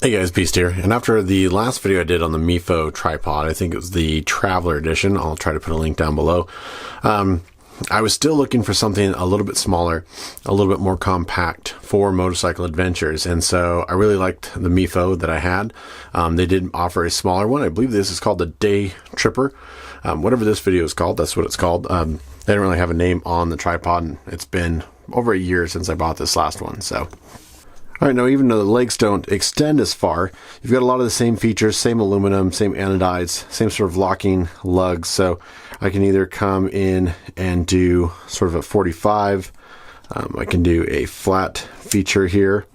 Hey guys, Beast here. And after the last video I did on the Foto tripod, I think it was the Traveler Edition, I'll try to put a link down below, I was still looking for something a little bit smaller, a little bit more compact for motorcycle adventures. And so I really liked the Foto that I had. They did offer a smaller one. I believe this is called the Day Tripper. Whatever this video is called, that's what it's called. They didn't really have a name on the tripod, and it's been over a year since I bought this last one. So, all right, now even though the legs don't extend as far, you've got a lot of the same features, same aluminum, same anodides, same sort of locking lugs. So I can either come in and do sort of a 45. I can do a flat feature here,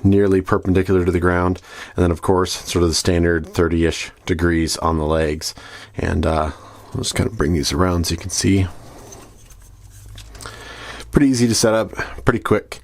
nearly perpendicular to the ground. And then of course, sort of the standard 30-ish degrees on the legs. And I'll just kind of bring these around so you can see. Pretty easy to set up, pretty quick.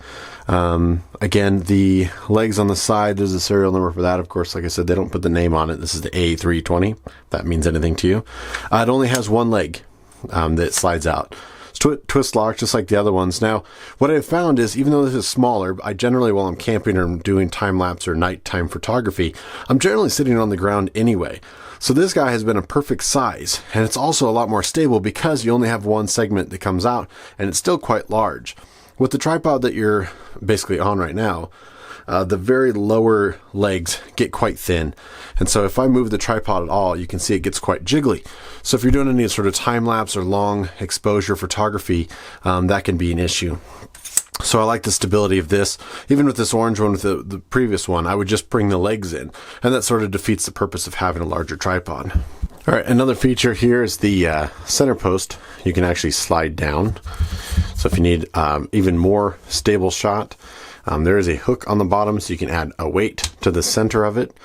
Again, the legs on the side, there's a serial number for that. Of course, like I said, they don't put the name on it. This is the A320, if that means anything to you. It only has one leg that slides out. It's twist lock, just like the other ones. Now, what I've found is, even though this is smaller, I generally, while I'm camping or doing time-lapse or nighttime photography, I'm generally sitting on the ground anyway. So this guy has been a perfect size, and it's also a lot more stable because you only have one segment that comes out, and it's still quite large. With the tripod that you're basically on right now, the very lower legs get quite thin. And so if I move the tripod at all, you can see it gets quite jiggly. So if you're doing any sort of time-lapse or long exposure photography, that can be an issue. So I like the stability of this. Even with this orange one, with the previous one, I would just bring the legs in. And that sort of defeats the purpose of having a larger tripod. All right, another feature here is the center post. You can actually slide down. So if you need even more stable shot, there is a hook on the bottom so you can add a weight to the center of it.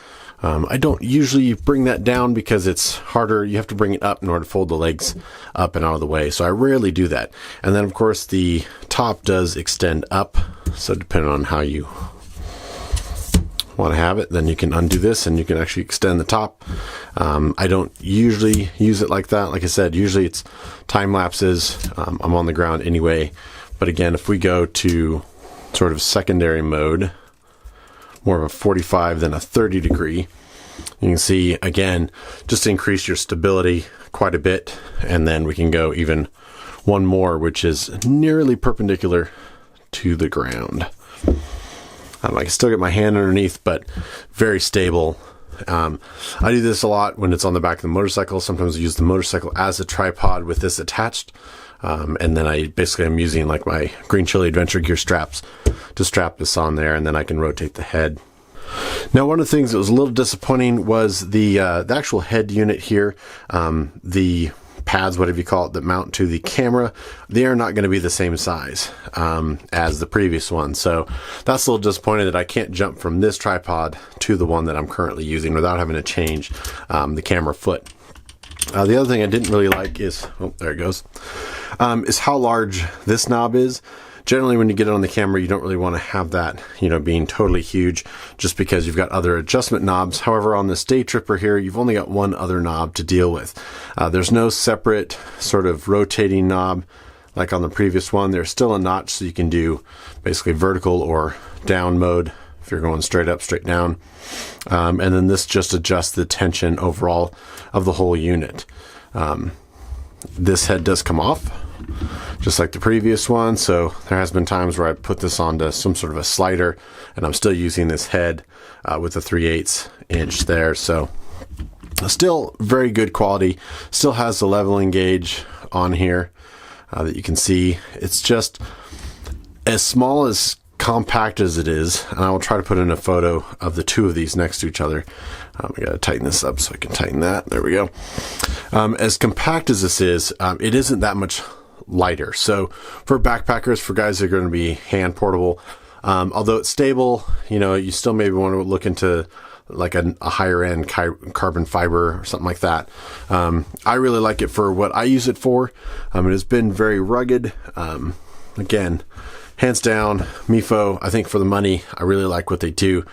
I don't usually bring that down because it's harder. You have to bring it up in order to fold the legs up and out of the way. So I rarely do that. And then of course the top does extend up. So depending on how you want to have it, then you can undo this and you can actually extend the top. I don't usually use it like that. Like I said, usually it's time lapses. I'm on the ground anyway. But again, if we go to sort of secondary mode, more of a 45 than a 30 degree, you can see again, just to increase your stability quite a bit. And then we can go even one more, which is nearly perpendicular to the ground. I can still get my hand underneath, but very stable. I do this a lot when it's on the back of the motorcycle. Sometimes I use the motorcycle as a tripod with this attached. And then I'm using like my Green Chili Adventure Gear straps to strap this on there, and then I can rotate the head. Now, one of the things that was a little disappointing was the actual head unit here. The pads, whatever you call it, that mount to the camera, they are not going to be the same size as the previous one. So that's a little disappointing that I can't jump from this tripod to the one that I'm currently using without having to change the camera foot. The other thing I didn't really like is, oh, there it goes, is how large this knob is. Generally, when you get it on the camera, you don't really want to have that, being totally huge just because you've got other adjustment knobs. However, on this Day Tripper here, you've only got one other knob to deal with. There's no separate sort of rotating knob like on the previous one. There's still a notch so you can do basically vertical or down mode if you're going straight up, straight down. And then this just adjusts the tension overall of the whole unit. This head does come off, just like the previous one. So there has been times where I put this onto some sort of a slider and I'm still using this head with a 3/8 inch there. So still very good quality. Still has the leveling gauge on here that you can see. It's just as small, as compact as it is, and I will try to put in a photo of the two of these next to each other. I gotta tighten this up so I can tighten that. There we go. As compact as this is, it isn't that much lighter. So for backpackers, for guys that are going to be hand portable, although it's stable, you still maybe want to look into like a higher end carbon fiber or something like that. I really like it for what I use it for. It has been very rugged. Again, hands down, Foto, I think for the money, I really like what they do.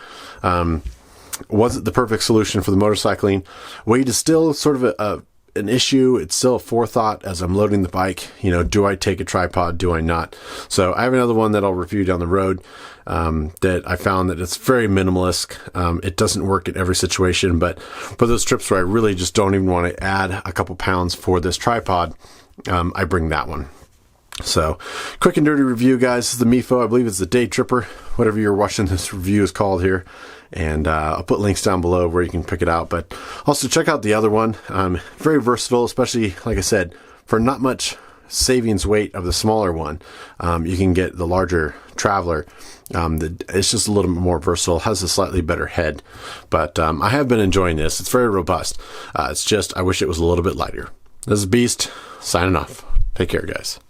Was it the perfect solution for the motorcycling? Weight is still sort of an issue. It's still a forethought as I'm loading the bike. You know, do I take a tripod? Do I not? So I have another one that I'll review down the road that I found that it's very minimalist. It doesn't work in every situation, but for those trips where I really just don't even want to add a couple pounds for this tripod, I bring that one. So, quick and dirty review, guys. This is the Mifo. I believe it's the Day Tripper, whatever you're watching this review is called here. And I'll put links down below where you can pick it out. But also check out the other one. Very versatile, especially, like I said, for not much savings weight of the smaller one. You can get the larger Traveler. It's just a little bit more versatile, has a slightly better head. But I have been enjoying this. It's very robust. It's just, I wish it was a little bit lighter. This is Beast, signing off. Take care, guys.